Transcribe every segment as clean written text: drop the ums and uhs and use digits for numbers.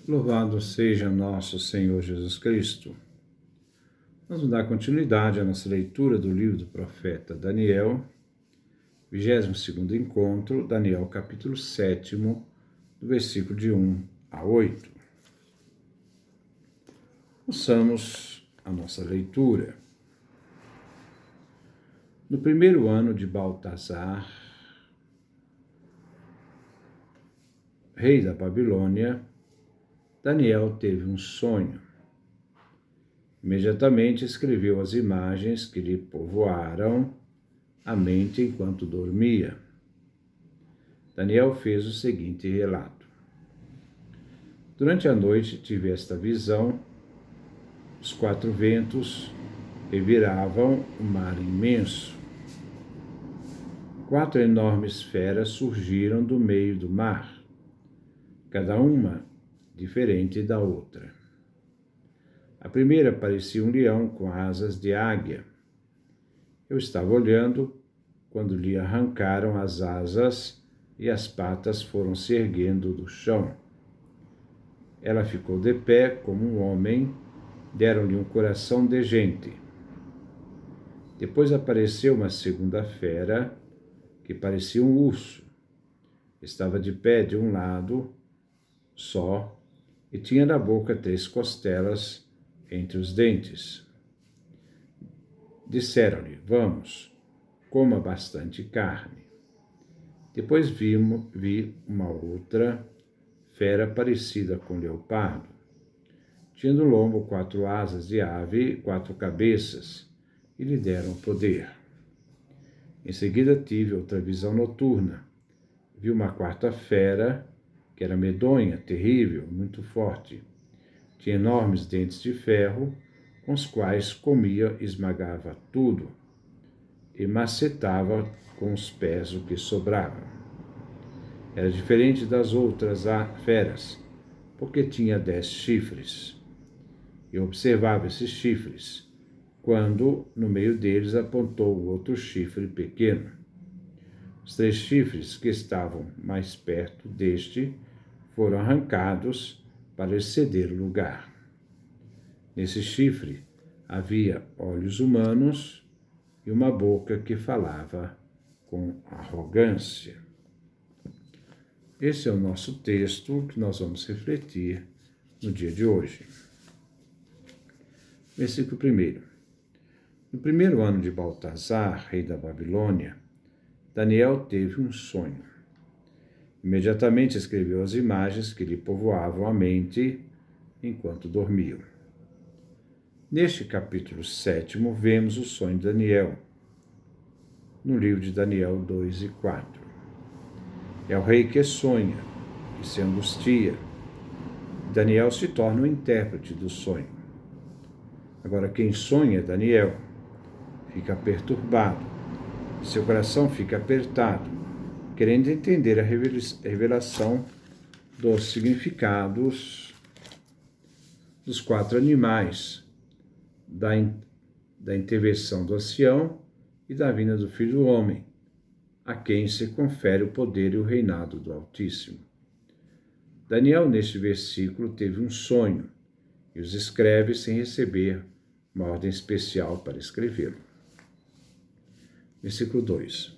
Louvado seja nosso Senhor Jesus Cristo. Vamos dar continuidade à nossa leitura do livro do profeta Daniel, 22º encontro, Daniel capítulo 7, do versículo de 1 a 8. Ouçamos a nossa leitura. No primeiro ano de Baltazar, rei da Babilônia, Daniel teve um sonho. Imediatamente escreveu as imagens que lhe povoaram a mente enquanto dormia. Daniel fez o seguinte relato. Durante a noite tive esta visão: os quatro ventos reviravam o mar imenso. Quatro enormes feras surgiram do meio do mar, cada uma diferente da outra. A primeira parecia um leão com asas de águia. Eu estava olhando quando lhe arrancaram as asas e as patas foram se erguendo do chão. Ela ficou de pé como um homem, deram-lhe um coração de gente. Depois apareceu uma segunda fera que parecia um urso. Estava de pé de um lado só e tinha na boca 3 costelas entre os dentes. Disseram-lhe: vamos, coma bastante carne. Depois vi uma outra fera parecida com leopardo. Tinha no lombo 4 asas de ave e 4 cabeças, e lhe deram poder. Em seguida tive outra visão noturna. Vi uma quarta fera, que era medonha, terrível, muito forte. Tinha enormes dentes de ferro, com os quais comia e esmagava tudo, e macetava com os pés o que sobrava. Era diferente das outras feras, porque tinha 10 chifres. Eu observava esses chifres, quando no meio deles apontou o outro chifre pequeno. Os 3 chifres que estavam mais perto deste foram arrancados para exceder o lugar. Nesse chifre havia olhos humanos e uma boca que falava com arrogância. Esse é o nosso texto que nós vamos refletir no dia de hoje. Versículo 1. No primeiro ano de Baltazar, rei da Babilônia, Daniel teve um sonho. Imediatamente escreveu as imagens que lhe povoavam a mente enquanto dormiam. Neste capítulo 7, vemos o sonho de Daniel, no livro de Daniel 2 e 4. É o rei que sonha, que se angustia. Daniel se torna o intérprete do sonho. Agora, quem sonha é Daniel. Fica perturbado, seu coração fica apertado, querendo entender a revelação dos significados dos 4 animais, da intervenção do ancião e da vinda do Filho do Homem, a quem se confere o poder e o reinado do Altíssimo. Daniel, neste versículo, teve um sonho e os escreve sem receber uma ordem especial para escrevê-lo. Versículo 2.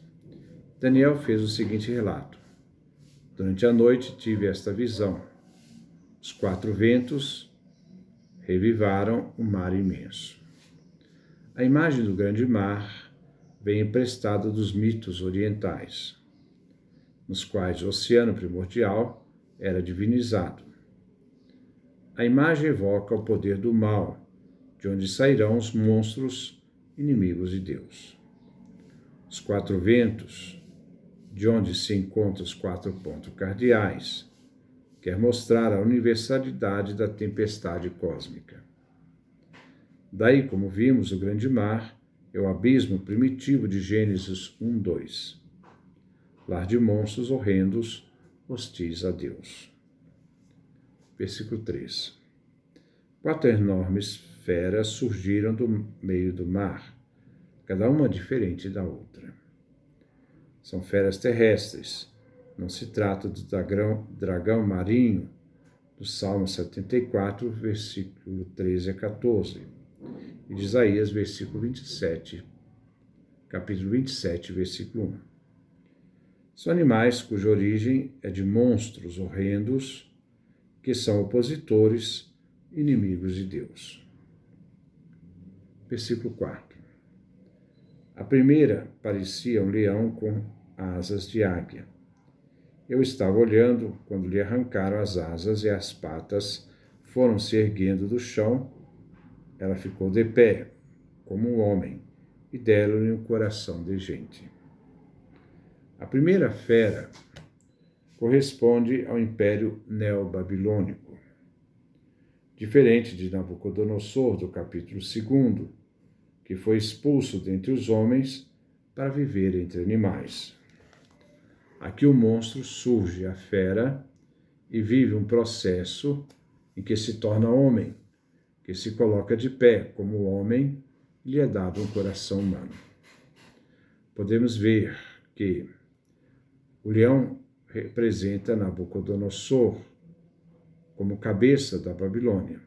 Daniel fez o seguinte relato. Durante a noite tive esta visão. Os 4 ventos revivaram o mar imenso. A imagem do grande mar vem emprestada dos mitos orientais, nos quais o oceano primordial era divinizado. A imagem evoca o poder do mal, de onde sairão os monstros inimigos de Deus. Os 4 ventos, de onde se encontram os 4 pontos cardeais, quer mostrar a universalidade da tempestade cósmica. Daí, como vimos, o grande mar é o abismo primitivo de Gênesis 1:2, lar de monstros horrendos, hostis a Deus. Versículo 3. 4 enormes feras surgiram do meio do mar, cada uma diferente da outra. São feras terrestres, não se trata do dragão marinho, do Salmo 74, versículo 13 a 14, e de Isaías, capítulo 27, versículo 1. São animais cuja origem é de monstros horrendos que são opositores, inimigos de Deus. Versículo 4. A primeira parecia um leão com asas de águia. Eu estava olhando quando lhe arrancaram as asas e as patas foram se erguendo do chão. Ela ficou de pé, como um homem, e deram-lhe um coração de gente. A primeira fera corresponde ao Império Neobabilônico. Diferente de Nabucodonosor, do capítulo 2, que foi expulso dentre os homens para viver entre animais. Aqui o monstro surge, a fera, e vive um processo em que se torna homem, que se coloca de pé como homem e lhe é dado um coração humano. Podemos ver que o leão representa Nabucodonosor como cabeça da Babilônia.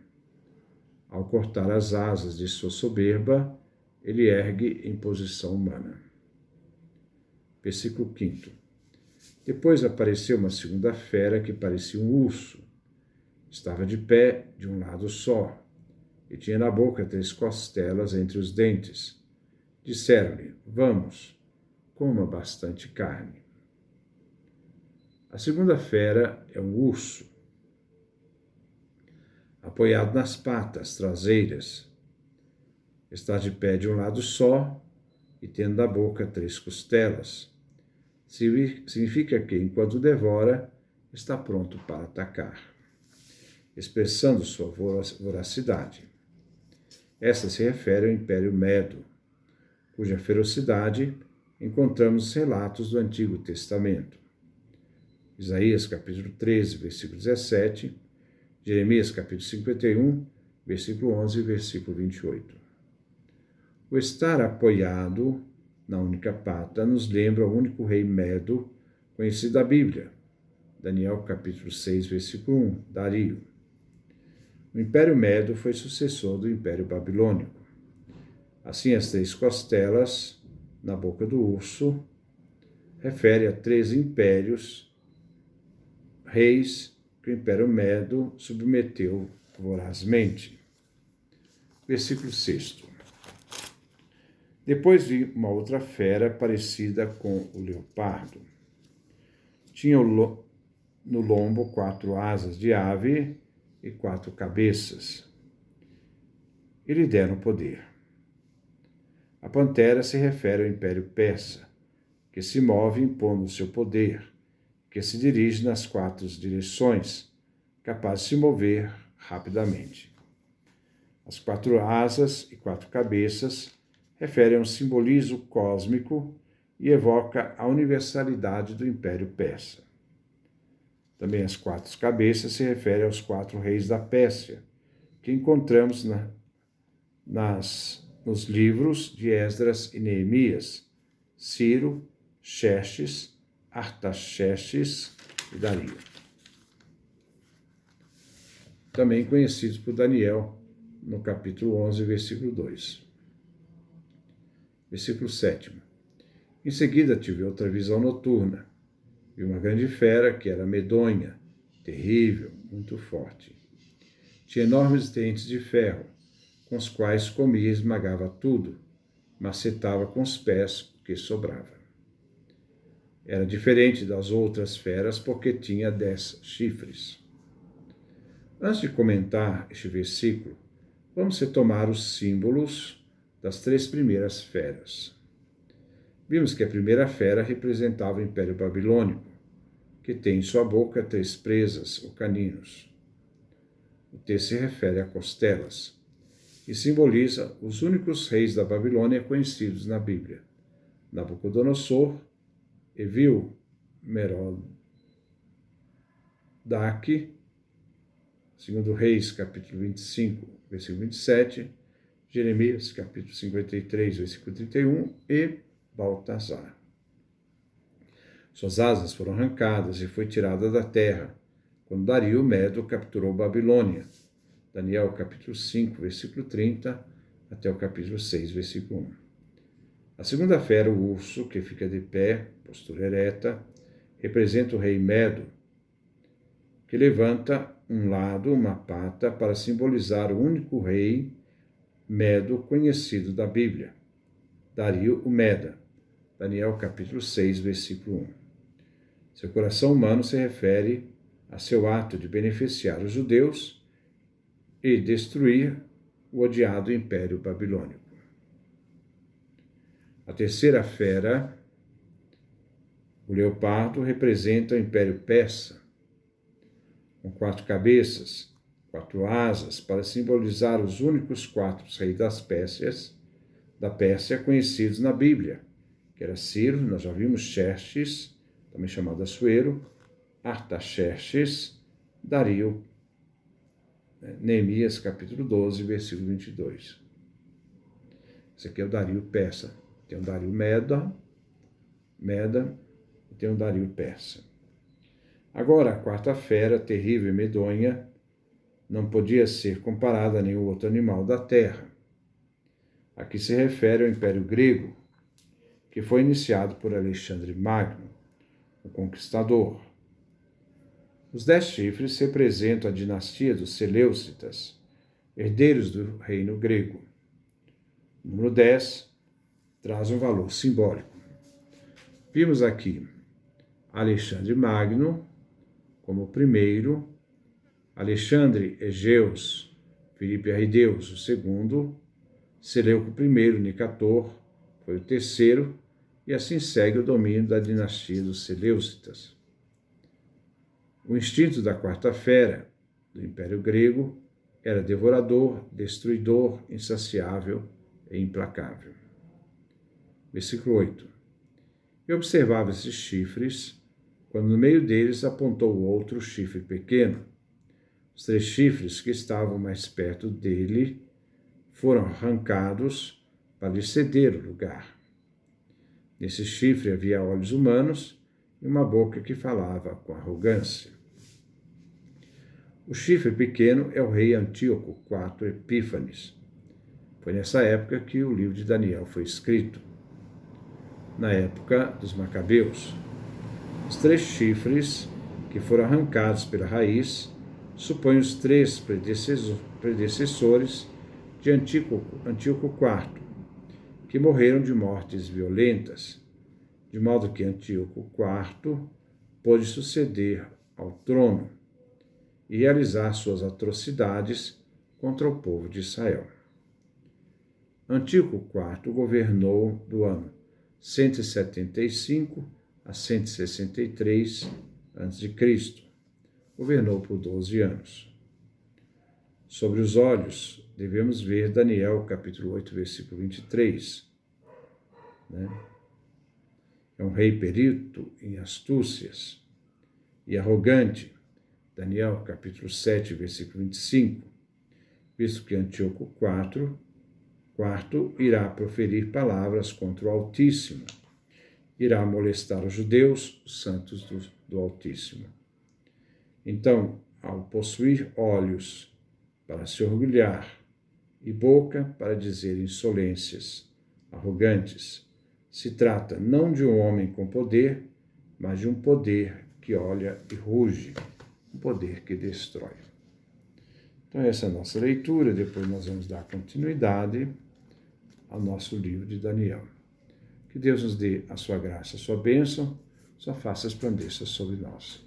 Ao cortar as asas de sua soberba, ele ergue em posição humana. Versículo 5. Depois apareceu uma segunda fera que parecia um urso. Estava de pé de um lado só, e tinha na boca 3 costelas entre os dentes. Disseram-lhe: Vamos, coma bastante carne. A segunda fera é um urso, apoiado nas patas traseiras. Está de pé de um lado só e tendo na boca 3 costelas. Significa que, enquanto devora, está pronto para atacar, expressando sua voracidade. Esta se refere ao Império Medo, cuja ferocidade encontramos nos relatos do Antigo Testamento. Isaías capítulo 13, versículo 17, Jeremias capítulo 51, versículo 11 e versículo 28. O estar apoiado na única pata nos lembra o único rei Medo conhecido da Bíblia, Daniel capítulo 6, versículo 1, Dario. O Império Medo foi sucessor do Império Babilônico. Assim, as 3 costelas na boca do urso refere a 3 impérios, reis que o Império Medo submeteu vorazmente. Versículo 6. Depois vi uma outra fera parecida com o leopardo. Tinha no lombo 4 asas de ave e 4 cabeças. E lhe deram poder. A pantera se refere ao Império Persa, que se move impondo seu poder, que se dirige nas 4 direções, capaz de se mover rapidamente. As 4 asas e 4 cabeças referem a um simbolismo cósmico e evoca a universalidade do Império Persa. Também as 4 cabeças se referem aos 4 reis da Pérsia, que encontramos nos livros de Esdras e Neemias, Ciro, Xerxes, Artaxerxes e Dario. Também conhecidos por Daniel, no capítulo 11, versículo 2. Versículo 7. Em seguida tive outra visão noturna. Vi uma grande fera que era medonha, terrível, muito forte. Tinha enormes dentes de ferro, com os quais comia e esmagava tudo, macetava com os pés o que sobrava. Era diferente das outras feras porque tinha 10 chifres. Antes de comentar este versículo, vamos retomar os símbolos das 3 primeiras feras. Vimos que a primeira fera representava o Império Babilônico, que tem em sua boca 3 presas ou caninos. O texto se refere a costelas e simboliza os únicos reis da Babilônia conhecidos na Bíblia: Nabucodonosor, Evil Merodach, 2 Reis, capítulo 25, versículo 27, Jeremias, capítulo 53, versículo 31, e Baltasar. Suas asas foram arrancadas e foi tirada da terra, quando Dario Medo capturou Babilônia. Daniel capítulo 5, versículo 30, até o capítulo 6, versículo 1. A segunda fera, o urso, que fica de pé, postura ereta, representa o rei Medo, que levanta um lado, uma pata, para simbolizar o único rei Medo conhecido da Bíblia, Dario o Meda. Daniel capítulo 6, versículo 1. Seu coração humano se refere a seu ato de beneficiar os judeus e destruir o odiado Império Babilônico. A terceira fera, o leopardo, representa o Império Persa, com 4 cabeças, 4 asas, para simbolizar os únicos 4 reis da Pérsia conhecidos na Bíblia, que era Ciro, nós já vimos, Xerxes, também chamado Assuero, Artaxerxes, Dario, Neemias capítulo 12, versículo 22. Esse aqui é o Dario persa. Tem o Dario Meda e tem o Dario persa. Agora, a quarta fera, terrível e medonha, não podia ser comparada a nenhum outro animal da terra. Aqui se refere ao Império Grego, que foi iniciado por Alexandre Magno, o Conquistador. Os 10 chifres representam a dinastia dos Seleucidas, herdeiros do reino grego. O número 10 traz um valor simbólico. Vimos aqui Alexandre Magno como o primeiro, Alexandre Egeus, Filipe Arrideus, o segundo, Seleuco I, Nicator, foi o terceiro, e assim segue o domínio da dinastia dos Seleucidas. O instinto da quarta fera do Império Grego era devorador, destruidor, insaciável e implacável. Versículo 8. E observava esses chifres, quando no meio deles apontou outro chifre pequeno. Os 3 chifres que estavam mais perto dele foram arrancados para lhe ceder o lugar. Nesse chifre havia olhos humanos e uma boca que falava com arrogância. O chifre pequeno é o rei Antíoco IV Epífanes. Foi nessa época que o livro de Daniel foi escrito, na época dos Macabeus. Os 3 chifres que foram arrancados pela raiz supõem os 3 predecessores de Antíoco IV, que morreram de mortes violentas, de modo que Antíoco IV pôde suceder ao trono e realizar suas atrocidades contra o povo de Israel. Antíoco IV governou do ano 175 a 163 a.C. Governou por 12 anos. Sobre os olhos, devemos ver Daniel, capítulo 8, versículo 23. É um rei perito em astúcias e arrogante. Daniel, capítulo 7, versículo 25. Visto que Antíoco IV irá proferir palavras contra o Altíssimo, irá molestar os judeus, os santos do Altíssimo. Então, ao possuir olhos para se orgulhar e boca para dizer insolências arrogantes, se trata não de um homem com poder, mas de um poder que olha e ruge, um poder que destrói. Então, essa é a nossa leitura, depois nós vamos dar continuidade ao nosso livro de Daniel. Que Deus nos dê a sua graça, a sua bênção, sua face resplandeça sobre nós.